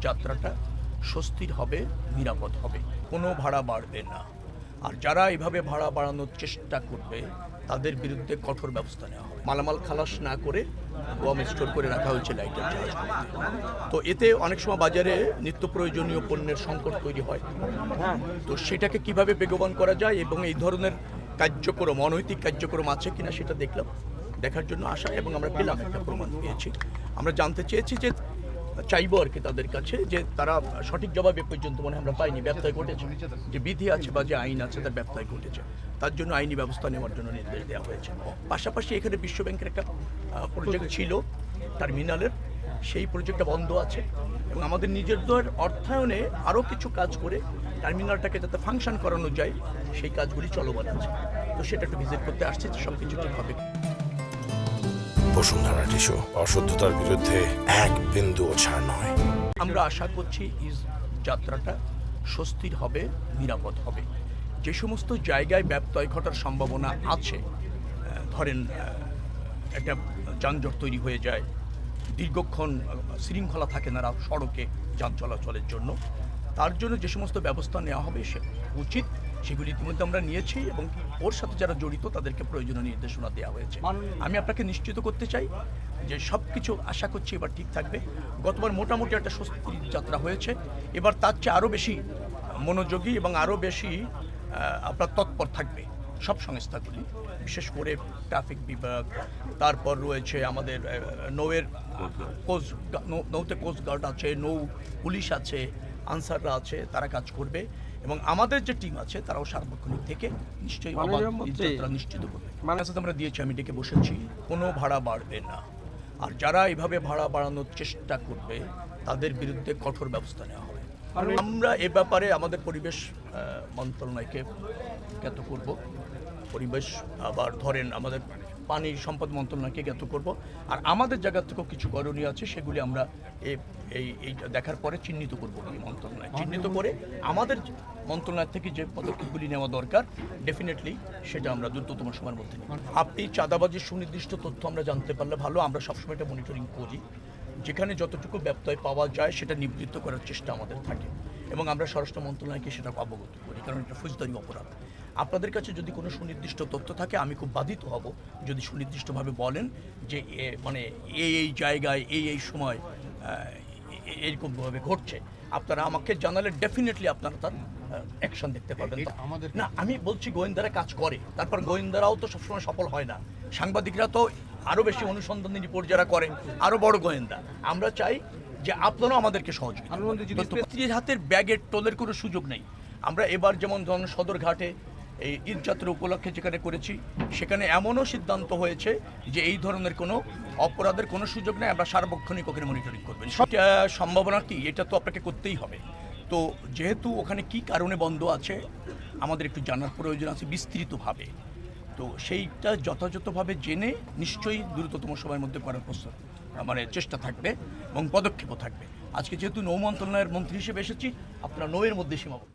যাত্রাটা স্বস্তির হবে, নিরাপদ হবে, কোনো ভাড়া বাড়বে না। আর যারা এভাবে ভাড়া বাড়ানোর চেষ্টা করবে তাদের বিরুদ্ধে কঠোর ব্যবস্থা নেওয়া হবে। মালামাল খালাস না করে বম স্টোর করে রাখা হয়েছে লাইটার জাহাজগুলোতে। তো এতে অনেক সময় বাজারে নিত্য প্রয়োজনীয় পণ্যের সংকট তৈরি হয়। তো সেটাকে কিভাবে বেগবান করা যায় এবং এই ধরনের কার্যক্রম, অনৈতিক কার্যক্রম আছে কিনা সেটা দেখার জন্য আসা, এবং আমরা পেলাম, একটা প্রমাণ পেয়েছি। আমরা জানতে চেয়েছি যে চাইবো আর কি তাদের কাছে যে তারা সঠিক জবাব এ পর্যন্ত মনে আমরা পাইনি। ব্যবসায় ঘটেছে, যে বিধি আছে বা যে আইন আছে তার ব্যবসায় ঘটেছে, তার জন্য আইনি ব্যবস্থা নেওয়ার জন্য নির্দেশ দেওয়া হয়েছে। পাশাপাশি এখানে বিশ্ব ব্যাংকের একটা প্রজেক্ট ছিল টার্মিনালের, সেই প্রজেক্টটা বন্ধ আছে এবং আমাদের নিজেদের অর্থায়নে আরও কিছু কাজ করে টার্মিনালটাকে যাতে ফাংশন করানো যায় সেই কাজগুলি চলমান আছে। তো সেটা একটু ভিজিট করতে আসছে, সব কিছু ঠিক হবে। বসুন্ধরা টিস্যু, অশুদ্ধতার বিরুদ্ধে এক বিন্দুও ছাড় নয়। আমরা আশা করছি যাত্রাটা স্বস্তির হবে, নিরাপদ হবে। যে সমস্ত জায়গায় ব্যত্যয় ঘটার সম্ভাবনা আছে, ধরেন একটা যানজট তৈরি হয়ে যায়, দীর্ঘক্ষণ শৃঙ্খলা থাকে না সড়কে যান চলাচলের জন্য, তার জন্য যে সমস্ত ব্যবস্থা নেওয়া হবে সে উচিত, সেগুলি ইতিমধ্যে আমরা নিয়েছি এবং ওর সাথে যারা জড়িত তাদেরকে প্রয়োজনীয় নির্দেশনা দেওয়া হয়েছে। আমি আপনাকে নিশ্চিত করতে চাই যে সব কিছু আশা করছি এবার ঠিক থাকবে। গতবার মোটামুটি একটা স্বস্তির যাত্রা হয়েছে, এবার তার চেয়ে আরও বেশি মনোযোগী এবং আরও বেশি আপনার তৎপর থাকবে সব সংস্থাগুলি, বিশেষ করে ট্রাফিক বিভাগ, তারপর রয়েছে আমাদের নৌতে কোস্টগার্ড আছে, নৌ পুলিশ আছে, আনসাররা আছে, তারা কাজ করবে এবং আমাদের যে টিম আছে তারাও সার্বক্ষণিক থেকে নিশ্চয়ই যাত্রা নিশ্চিত করবে। আমরা দিয়েছি, আমি ডেকে বসেছি, কোনো ভাড়া বাড়বে না। আর যারা এভাবে ভাড়া বাড়ানোর চেষ্টা করবে তাদের বিরুদ্ধে কঠোর ব্যবস্থা নেওয়া হবে। আমরা এ ব্যাপারে আমাদের পরিবেশ মন্ত্রণালয়কে জ্ঞাত করব, পরিবেশ আবার ধরেন আমাদের পানি সম্পদ মন্ত্রণালয়কে জ্ঞাত করব, আর আমাদের জায়গা থেকেও কিছু করণীয় আছে সেগুলি আমরা এইটা দেখার পরে চিহ্নিত করবো। এই মন্ত্রণালয় চিহ্নিত করে আমাদের মন্ত্রণালয় থেকে যে পদক্ষেপগুলি নেওয়া দরকার ডেফিনেটলি সেটা আমরা দ্রুততম সময়ের মধ্যে নিই। আপনি চাঁদাবাজির সুনির্দিষ্ট তথ্য আমরা জানতে পারলে ভালো, আমরা সবসময় এটা মনিটরিং করি, যেখানে যতটুকু ব্যত্যয় পাওয়া যায় সেটা নিবৃত্ত করার চেষ্টা আমাদের থাকে এবং আমরা স্বরাষ্ট্র মন্ত্রণালয়কে সেটা অবগত করি, কারণ এটা ফৌজদারি অপরাধ। আপনাদের কাছে যদি কোনো সুনির্দিষ্ট তথ্য থাকে আমি খুব বাধিত হব যদি সুনির্দিষ্টভাবে বলেন যে মানে এই জায়গায় এই সময় এরকমভাবে ঘটছে, আপনারা আমাকে জানালে ডেফিনেটলি আপনারা তার অ্যাকশন দেখতে পাবেন। না, আমি বলছি গোয়েন্দারা কাজ করে, তারপর গোয়েন্দারাও তো সবসময় সফল হয় না, সাংবাদিকরা তো আরও বেশি অনুসন্ধানী রিপোর্ট যারা করে আরও বড় গোয়েন্দা। আমরা চাই যে আপনারাও আমাদেরকে সহযোগিতা। হাতের ব্যাগের টোলের কোনো সুযোগ নেই। আমরা এবার যেমন ধরুন সদরঘাটে এই ঈদযাত্রা উপলক্ষে যেখানে করেছি সেখানে এমনও সিদ্ধান্ত হয়েছে যে এই ধরনের কোনো অপরাধের কোনো সুযোগ নেই, আমরা সার্বক্ষণিক ওখানে মনিটরিং করবেন। সেটা সম্ভাবনা কি, এটা তো আপনাকে করতেই হবে। তো যেহেতু ওখানে কি কারণে বন্ধ আছে আমাদের একটু জানার প্রয়োজন আছে বিস্তৃতভাবে, তো সেইটা যথাযথভাবে জেনে নিশ্চয়ই দ্রুততম সময়ের মধ্যে করার চেষ্টা থাকবে এবং পদক্ষেপও থাকবে। আজকে যেহেতু নৌ মন্ত্রণালয়ের মন্ত্রী হিসেবে এসেছি, আপনারা নৌয়ের মধ্যে সীমাবদ্ধ।